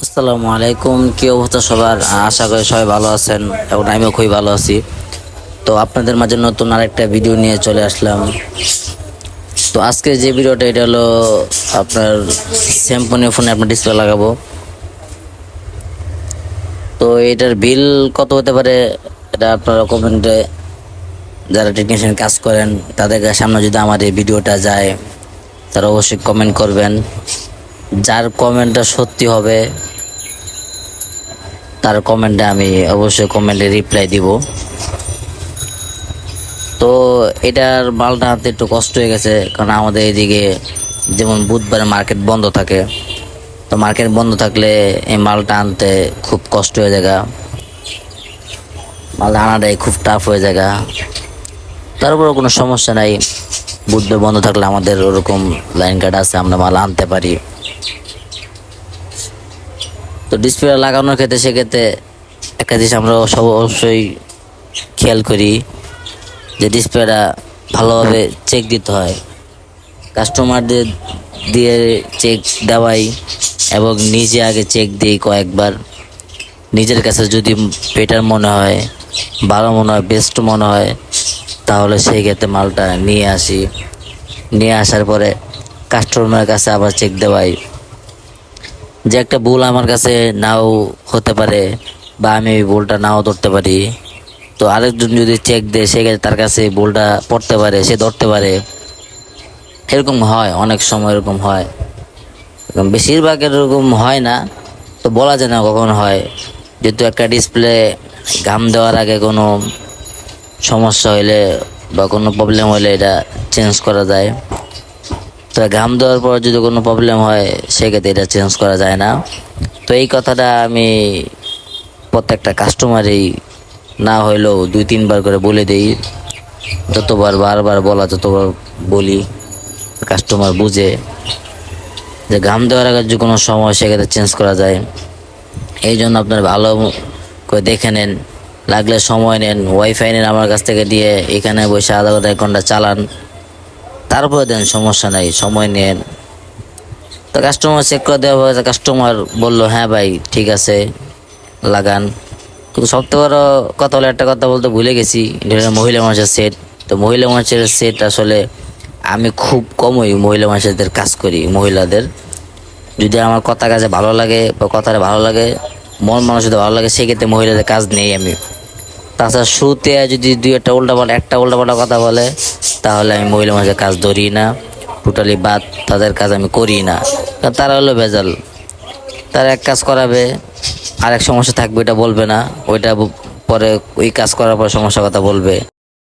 আসসালামু আলাইকুম। কি অবস্থা সবার? আশা করি সবাই ভালো আছেন এবং আমিও খুবই ভালো আছি। তো আপনাদের মাঝে নতুন আরেকটা ভিডিও নিয়ে চলে আসলাম। তো আজকে যে ভিডিওটা এটা হলো আপনার স্যামসং ফোনে আপনার ডিসপ্লে লাগাবো। তো এটার বিল কত হতে পারে এটা আপনারা কমেন্টে, যারা টেকনিশিয়ান কাজ করেন তাদের সামনে যদি আমার এই ভিডিওটা যায় তারা অবশ্যই কমেন্ট করবেন। যার কমেন্টটা সত্যি হবে তার কমেন্টে আমি অবশ্যই কমেন্টে রিপ্লাই দিব। তো এটার মালটা আনতে একটু কষ্ট হয়ে গেছে, কারণ আমাদের এইদিকে যেমন বুধবারে মার্কেট বন্ধ থাকে। তো মার্কেট বন্ধ থাকলে এই মালটা আনতে খুব কষ্ট হয়ে যায়, মালটা আনাটাই খুব টাফ হয়ে যায়। তারপরে কোনো সমস্যা নাই, বুধবার বন্ধ থাকলে আমাদের ওরকম লাইন কার্ড আছে, আমরা মাল আনতে পারি। তো ডিসপ্লে লাগানোর ক্ষেত্রে সেক্ষেত্রে একটা জিনিস আমরা সব অবশ্যই খেয়াল করি যে ডিসপ্লেটা ভালোভাবে চেক দিতে হয়। কাস্টমারদের দিয়ে চেক দেওয়াই এবং নিজে আগে চেক দিই কয়েকবার। নিজের কাছে যদি বেটার মনে হয়, ভালো মনে হয়, বেস্ট মনে হয়, তাহলে সেই ক্ষেত্রে মালটা নিয়ে আসি। নিয়ে আসার পরে কাস্টমারের কাছে আবার চেক দেওয়াই। যে একটা ভুল আমার কাছে নাও হতে পারে বা আমি ওই ভুলটা নাও ধরতে পারি। তো আরেকজন যদি চেক দেয় সেক্ষেত্রে তার কাছে ভুলটা পড়তে পারে, সে ধরতে পারে। এরকম হয়, অনেক সময় এরকম হয়, বেশিরভাগ এরকম হয় না। তো বলা যায় না কখন হয়, যেহেতু একটা ডিসপ্লে ঘাম দেওয়ার আগে কোনো সমস্যা হইলে বা কোনো প্রবলেম হইলে এটা চেঞ্জ করা যায়। তো ঘাম দেওয়ার পর যদি কোনো প্রবলেম হয় সেক্ষেত্রে এটা চেঞ্জ করা যায় না। তো এই কথাটা আমি প্রত্যেকটা কাস্টমারই না হইলেও 2-3 বার করে বলে দিই। যতবার বারবার বলা যতবার বলি কাস্টমার বুঝে যে ঘাম দেওয়ার আগে যে কোনো সময় সেক্ষেত্রে চেঞ্জ করা যায়। এই জন্য আপনার ভালো করে দেখে নেন, লাগলে সময় নেন, ওয়াইফাই নেন আমার কাছ থেকে দিয়ে, এখানে বসে আধা ঘন্টা 1 ঘন্টা চালান, তারপরে দেন, সমস্যা নাই, সময় নেন। তো কাস্টমার চেক করে দেওয়া হয়েছে, কাস্টমার বললো হ্যাঁ ভাই ঠিক আছে লাগান। কিন্তু সবথেকে বড় কথা হলো, একটা কথা বলতে ভুলে গেছি, এটা হলো মহিলা মানুষের সেট। তো মহিলা মানুষের সেট আসলে আমি খুব কমই মহিলা মানুষদের কাজ করি। মহিলাদের যদি আমার কথা কাজে ভালো লাগে বা কথাটা ভালো লাগে, মন মানুষের ভালো লাগে, সেক্ষেত্রে মহিলাদের কাজ নেই আমি। তাছাড়া শুরুতে যদি একটা উল্টাপাল্টা কথা বলে তাহলে আমি মহিলা মানুষের কাজ ধরি না, টোটালি বাদ, তাদের কাজ আমি করি না। কারণ তারা হলো ভেজাল, তারা এক কাজ করাবে আর এক সমস্যা থাকবে, এটা বলবে না, ওইটা পরে ওই কাজ করার পর সমস্যার কথা বলবে।